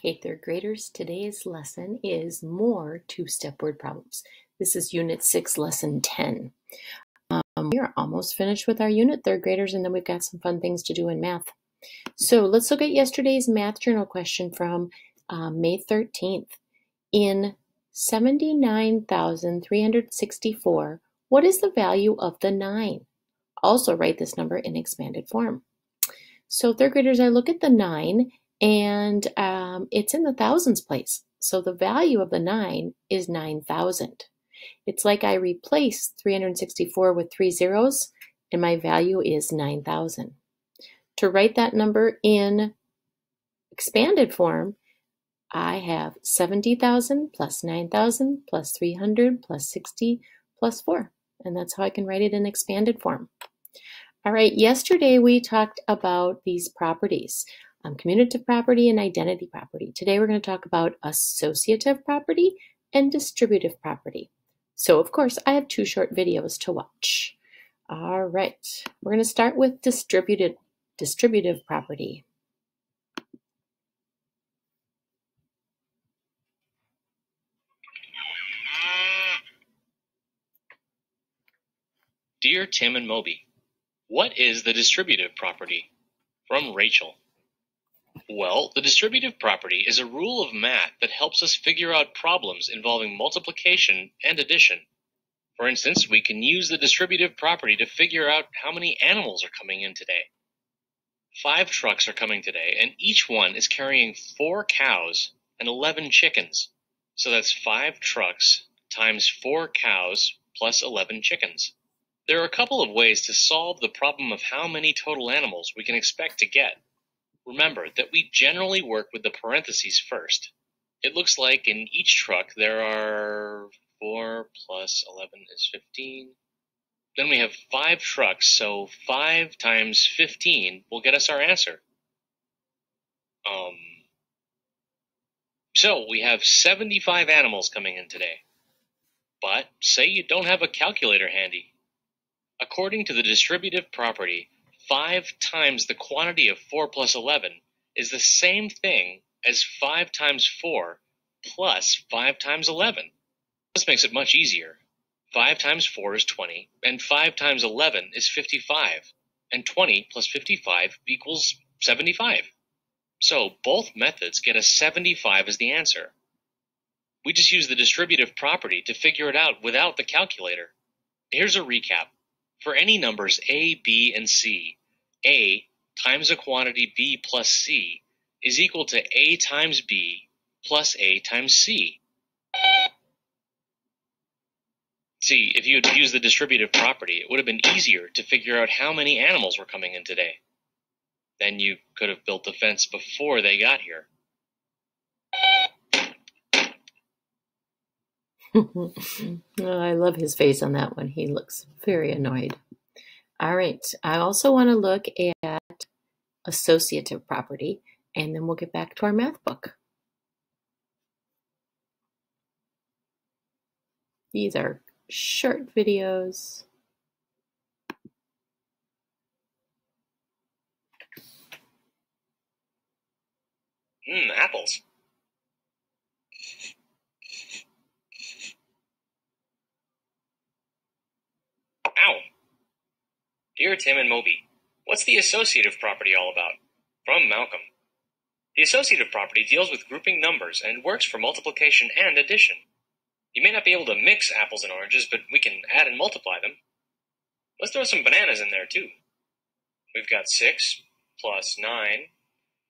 Hey, third graders, today's lesson is more two-step word problems. This is Unit 6, Lesson 10. We are almost finished with our unit, third graders, and then we've got some fun things to do in math. So let's look at yesterday's math journal question from May 13th. In 79,364, what is the value of the 9? Also write this number in expanded form. So third graders, I look at the 9 and it's in the thousands place. So the value of the 9 is 9,000. It's like I replace 364 with 3 zeros and my value is 9,000. To write that number in expanded form, I have 70,000 plus 9,000 plus 300 plus 60 plus 4. And that's how I can write it in expanded form. All right, yesterday we talked about these properties, commutative property and identity property. Today we're going to talk about associative property and distributive property. So of course I have 2 short videos to watch. All right, we're going to start with distributive property. Dear Tim and Moby, what is the distributive property? From Rachel. Well, the distributive property is a rule of math that helps us figure out problems involving multiplication and addition. For instance, we can use the distributive property to figure out how many animals are coming in today. 5 trucks are coming today, and each one is carrying 4 cows and 11 chickens. So that's 5 trucks times 4 cows plus 11 chickens. There are a couple of ways to solve the problem of how many total animals we can expect to get. Remember that we generally work with the parentheses first. It looks like in each truck there are 4 plus 11 is 15. Then we have 5 trucks, so 5 times 15 will get us our answer. So we have 75 animals coming in today. But say you don't have a calculator handy. According to the distributive property, 5 times the quantity of 4 plus 11 is the same thing as 5 times 4 plus 5 times 11. This makes it much easier. 5 times 4 is 20, and 5 times 11 is 55, and 20 plus 55 equals 75. So both methods get us 75 as the answer. We just use the distributive property to figure it out without the calculator. Here's a recap. For any numbers a, b, and c, a times a quantity b plus c is equal to a times b plus a times c. See, if you had used the distributive property, it would have been easier to figure out how many animals were coming in today. Then you could have built the fence before they got here. Oh, I love his face on that one. He looks very annoyed. All right, I also want to look at associative property, and then we'll get back to our math book. These are short videos. Apples. Ow! Dear Tim and Moby, what's the associative property all about? From Malcolm. The associative property deals with grouping numbers and works for multiplication and addition. You may not be able to mix apples and oranges, but we can add and multiply them. Let's throw some bananas in there too. We've got 6 plus 9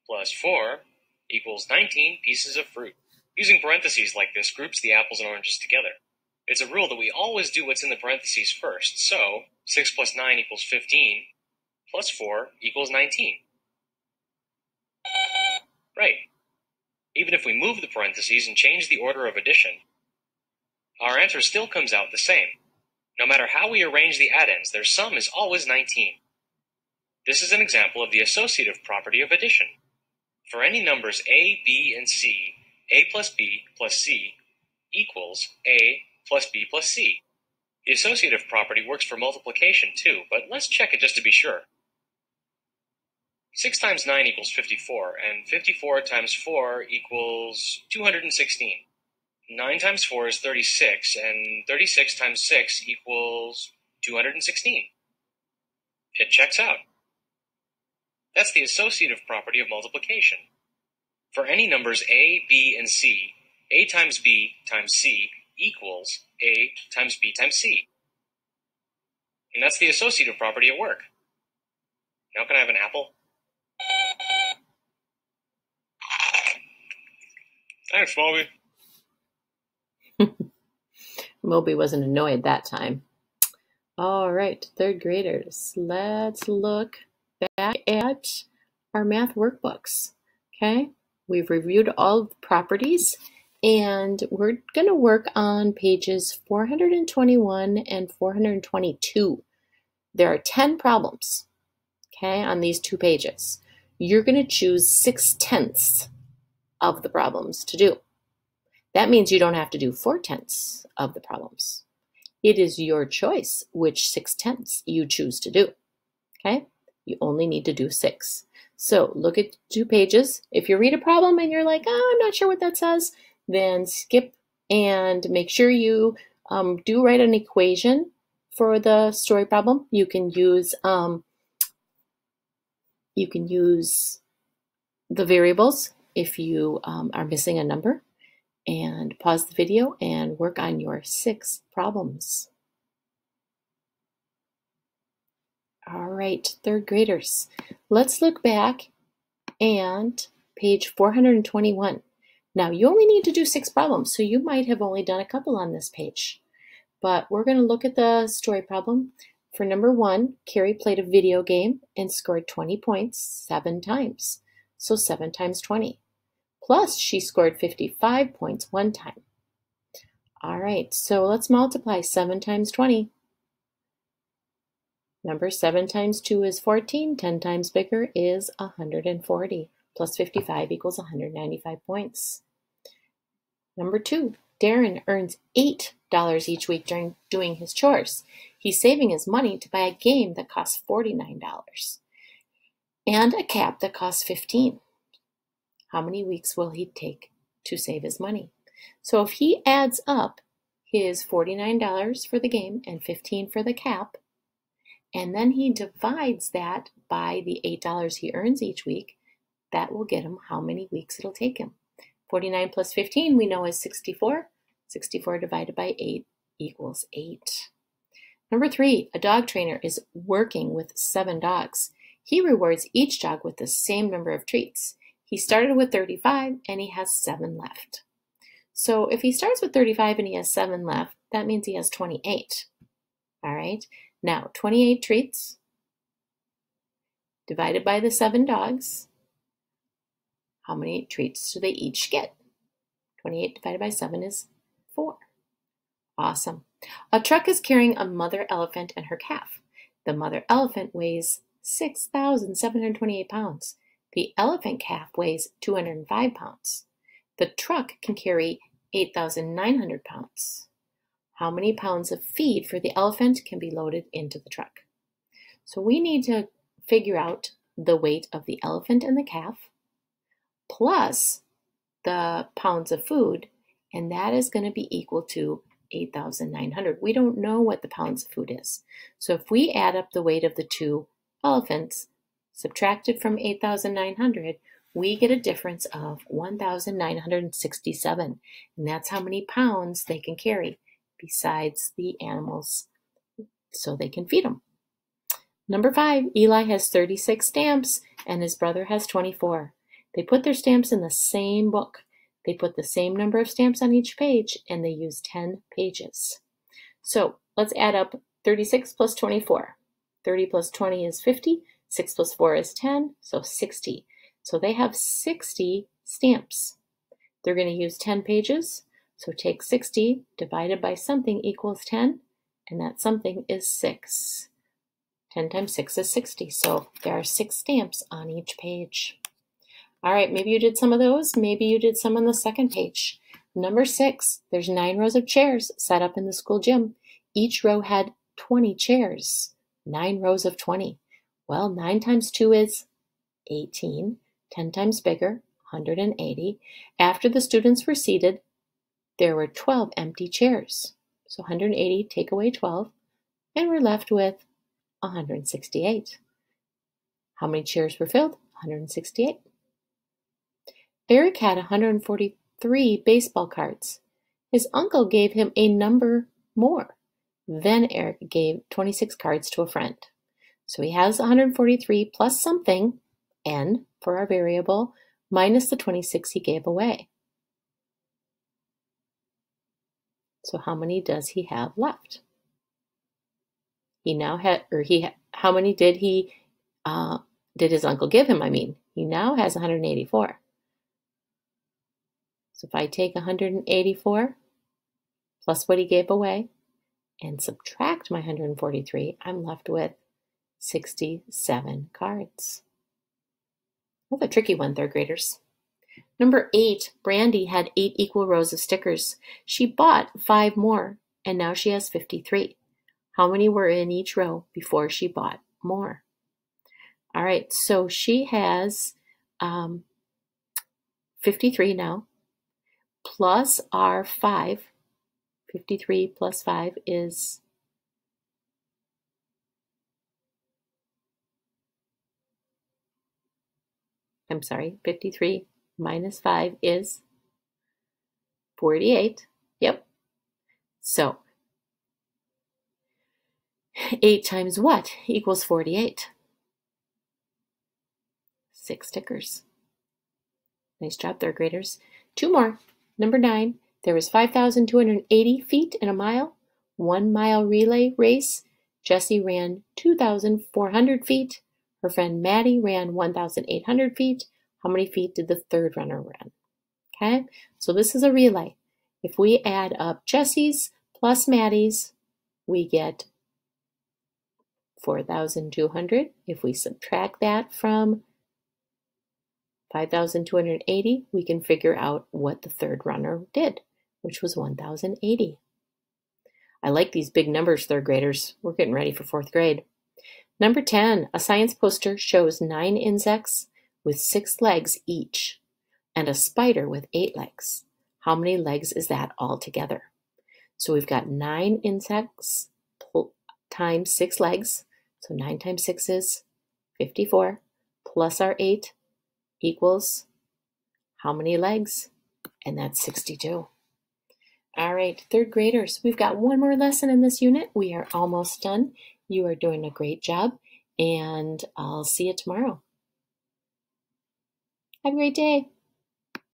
plus 4 equals 19 pieces of fruit. Using parentheses like this groups the apples and oranges together. It's a rule that we always do what's in the parentheses first, so 6 plus 9 equals 15, plus 4 equals 19. Right. Even if we move the parentheses and change the order of addition, our answer still comes out the same. No matter how we arrange the addends, their sum is always 19. This is an example of the associative property of addition. For any numbers a, b, and c, a plus b plus c equals a plus b plus c. The associative property works for multiplication too, but let's check it just to be sure. 6 times 9 equals 54, and 54 times 4 equals 216. 9 times 4 is 36, and 36 times 6 equals 216. It checks out. That's the associative property of multiplication. For any numbers a, b, and c, a times b times c equals a times b times c. And that's the associative property at work. Now can I have an apple? Thanks, Moby. Moby wasn't annoyed that time. All right, third graders, let's look back at our math workbooks. Okay, we've reviewed all of the properties, and we're going to work on pages 421 and 422. There are 10 problems, okay, on these 2 pages. You're going to choose 6/10 of the problems to do. That means you don't have to do 4/10 of the problems. It is your choice which 6/10 you choose to do, okay? You only need to do 6. So look at 2 pages. If you read a problem and you're like, oh, I'm not sure what that says, then skip and make sure you do write an equation for the story problem. You can use the variables if you are missing a number, and pause the video and work on your 6 problems. All right, third graders, let's look back and page 421. Now, you only need to do 6 problems, so you might have only done a couple on this page. But we're going to look at the story problem. For number 1, Carrie played a video game and scored 20 points 7 times. So 7 times 20. Plus, she scored 55 points 1 time. All right, so let's multiply 7 times 20. Remember, 7 times 2 is 14. 10 times bigger is 140. Plus 55 equals 195 points. Number 2, Darren earns $8 each week during doing his chores. He's saving his money to buy a game that costs $49 and a cap that costs $15. How many weeks will he take to save his money? So if he adds up his $49 for the game and $15 for the cap, and then he divides that by the $8 he earns each week, that will get him how many weeks it'll take him. 49 plus 15 we know is 64. 64 divided by 8 equals 8. Number 3, a dog trainer is working with 7 dogs. He rewards each dog with the same number of treats. He started with 35 and he has 7 left. So if he starts with 35 and he has 7 left, that means he has 28. All right, now 28 treats divided by the 7 dogs. How many treats do they each get? 28 divided by 7 is 4. Awesome. A truck is carrying a mother elephant and her calf. The mother elephant weighs 6,728 pounds. The elephant calf weighs 205 pounds. The truck can carry 8,900 pounds. How many pounds of feed for the elephant can be loaded into the truck? So we need to figure out the weight of the elephant and the calf plus the pounds of food, and that is going to be equal to 8,900. We don't know what the pounds of food is. So if we add up the weight of the 2 elephants, subtracted from 8,900, we get a difference of 1,967. And that's how many pounds they can carry besides the animals so they can feed them. Number 5, Eli has 36 stamps and his brother has 24. They put their stamps in the same book. They put the same number of stamps on each page and they use 10 pages. So let's add up 36 plus 24. 30 plus 20 is 50. 6 plus 4 is 10, so 60. So they have 60 stamps. They're going to use 10 pages. So take 60 divided by something equals 10, and that something is 6. 10 times 6 is 60. So there are 6 stamps on each page. All right, maybe you did some of those. Maybe you did some on the second page. Number 6, there's 9 rows of chairs set up in the school gym. Each row had 20 chairs. 9 rows of 20. Well, 9 times 2 is 18. 10 times bigger, 180. After the students were seated, there were 12 empty chairs. So 180, take away 12, and we're left with 168. How many chairs were filled? 168. Eric had 143 baseball cards. His uncle gave him a number more. Then Eric gave 26 cards to a friend. So he has 143 plus something, n for our variable, minus the 26 he gave away. So how many does he have left? He now had, how many did his uncle give him? He now has 184. So if I take 184 plus what he gave away and subtract my 143, I'm left with 67 cards. That's a tricky one, third graders. Number 8, Brandy had 8 equal rows of stickers. She bought 5 more, and now she has 53. How many were in each row before she bought more? All right, so she has 53 now, plus our 5. 53 plus 5 is 53 minus 5 is 48. Yep. So 8 times what equals 48? 6 stickers. Nice job, third graders. 2 more. Number 9, there was 5,280 feet in a mile. 1 mile relay race. Jessie ran 2,400 feet. Her friend Maddie ran 1,800 feet. How many feet did the third runner run? Okay, so this is a relay. If we add up Jessie's plus Maddie's, we get 4,200. If we subtract that from 5,280, we can figure out what the third runner did, which was 1,080. I like these big numbers, third graders. We're getting ready for 4th grade. Number 10, a science poster shows 9 insects with 6 legs each and a spider with 8 legs. How many legs is that all together? So we've got 9 insects times 6 legs. So 9 times 6 is 54, plus our 8 equals how many legs? And that's 62. All right, third graders, we've got one more lesson in this unit. We are almost done. You are doing a great job, and I'll see you tomorrow. Have a great day.